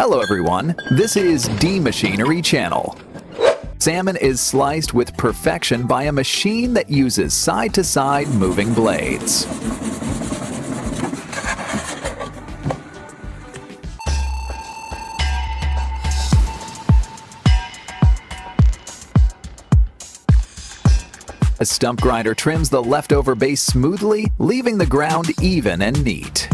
Hello everyone, this is D.Machinery channel. Salmon is sliced with perfection by a machine that uses side-to-side moving blades. A stump grinder trims the leftover base smoothly, leaving the ground even and neat.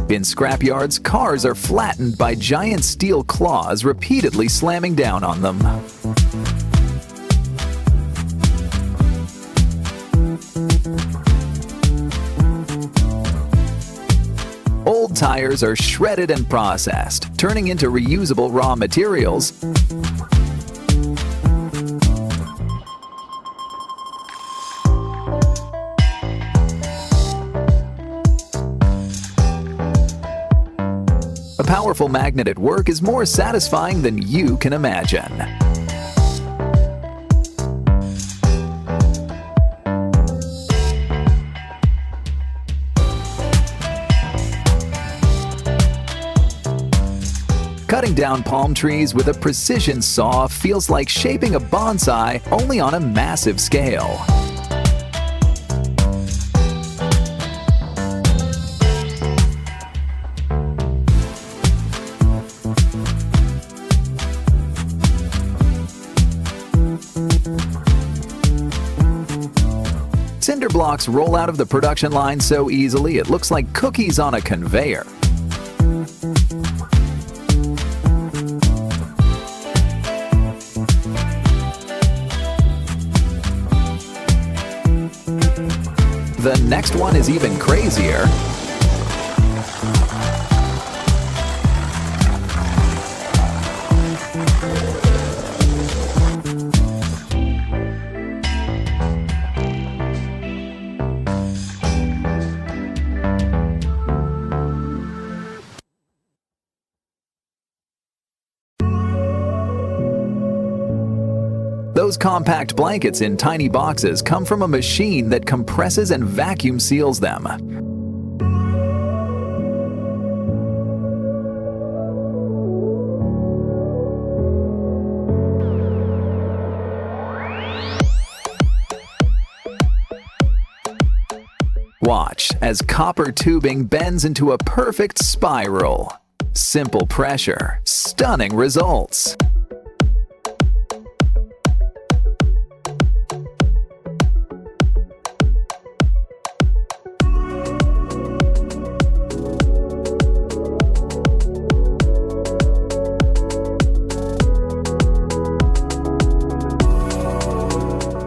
In scrapyards, cars are flattened by giant steel claws repeatedly slamming down on them. Old tires are shredded and processed, turning into reusable raw materials. A powerful magnet at work is more satisfying than you can imagine. Cutting down palm trees with a precision saw feels like shaping a bonsai, only on a massive scale. Cinder blocks roll out of the production line so easily it looks like cookies on a conveyor. The next one is even crazier. Those compact blankets in tiny boxes come from a machine that compresses and vacuum seals them. Watch as copper tubing bends into a perfect spiral. Simple pressure, stunning results.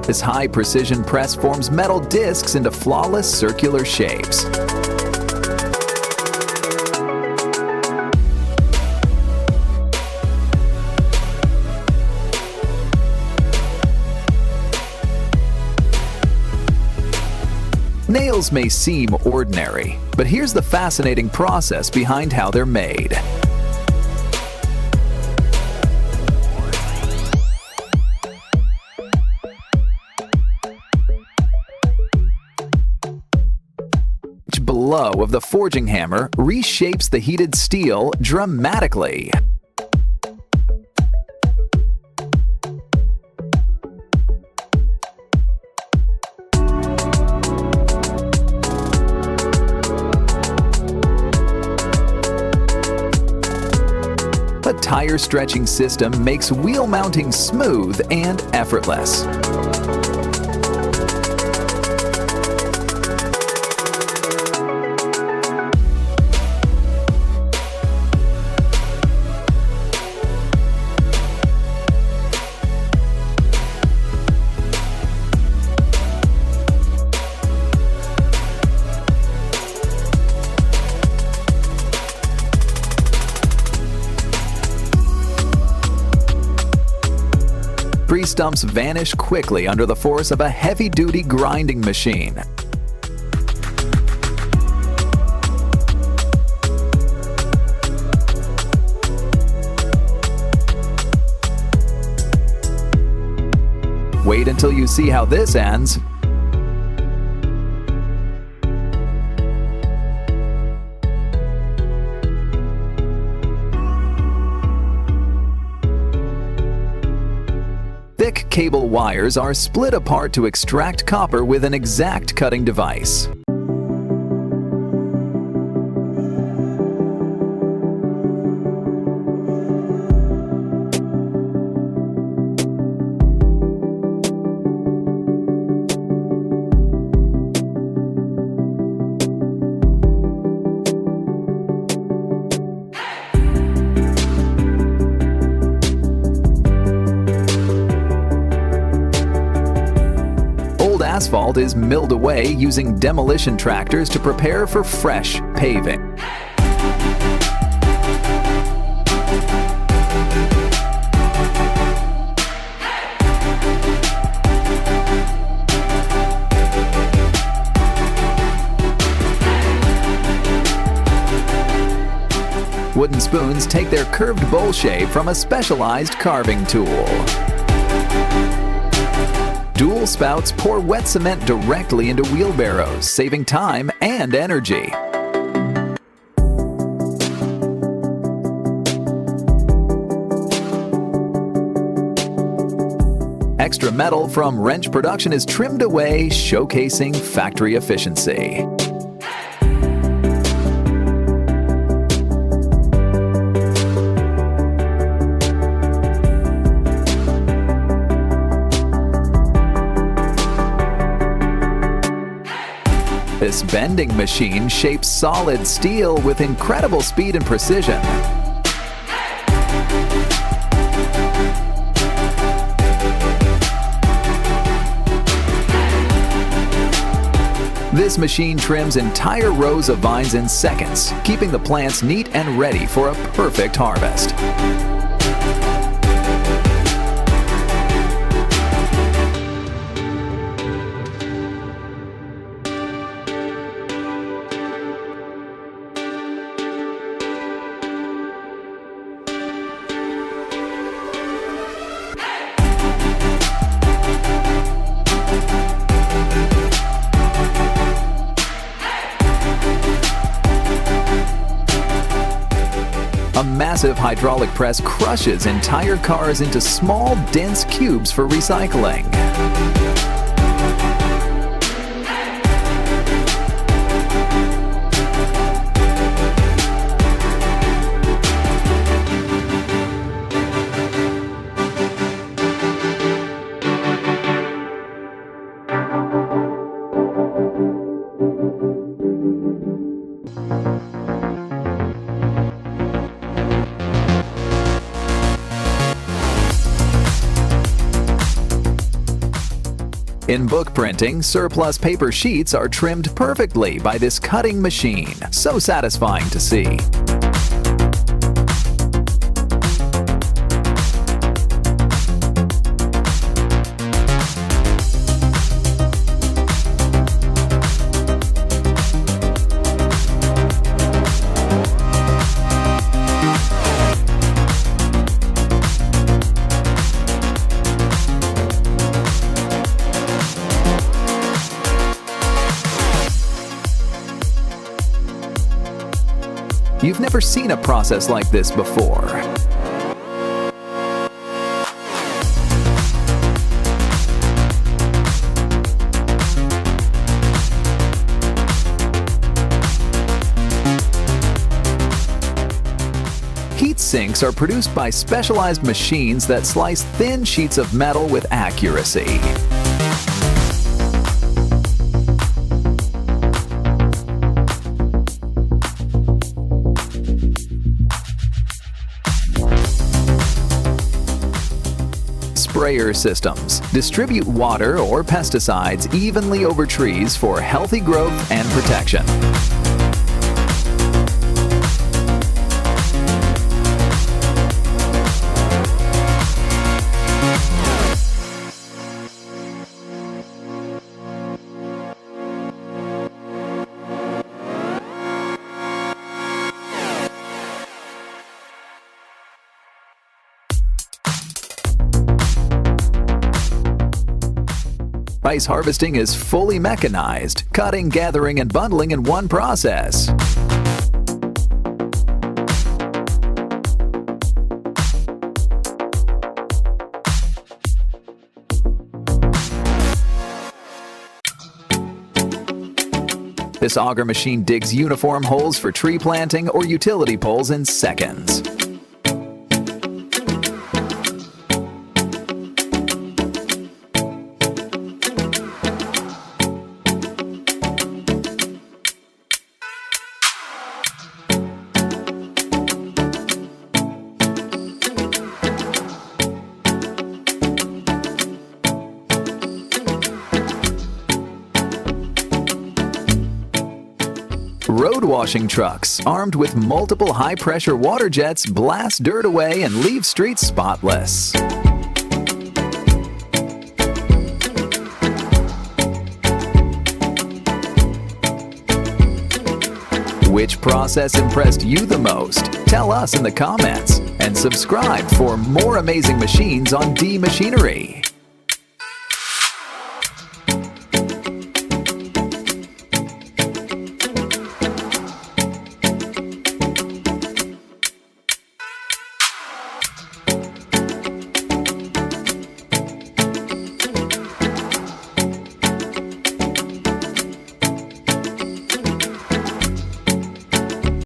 This high-precision press forms metal discs into flawless circular shapes. Nails may seem ordinary, but here's the fascinating process behind how they're made. Each blow of the forging hammer reshapes the heated steel dramatically. A tire stretching system makes wheel mounting smooth and effortless. Pre-stumps vanish quickly under the force of a heavy-duty grinding machine. Wait until you see how this ends. Thick cable wires are split apart to extract copper with an exact cutting device. Asphalt is milled away using demolition tractors to prepare for fresh paving. Wooden spoons take their curved bowl shape from a specialized carving tool. Dual spouts pour wet cement directly into wheelbarrows, saving time and energy. Extra metal from wrench production is trimmed away, showcasing factory efficiency. This bending machine shapes solid steel with incredible speed and precision. This machine trims entire rows of vines in seconds, keeping the plants neat and ready for a perfect harvest. A massive hydraulic press crushes entire cars into small, dense cubes for recycling. In book printing, surplus paper sheets are trimmed perfectly by this cutting machine. So satisfying to see. You've never seen a process like this before. Heat sinks are produced by specialized machines that slice thin sheets of metal with accuracy. Sprayer systems distribute water or pesticides evenly over trees for healthy growth and protection. Ice harvesting is fully mechanized, cutting, gathering, and bundling in one process. This auger machine digs uniform holes for tree planting or utility poles in seconds. Road washing trucks, armed with multiple high-pressure water jets, blast dirt away and leave streets spotless. Which process impressed you the most? Tell us in the comments, and subscribe for more amazing machines on D.Machinery.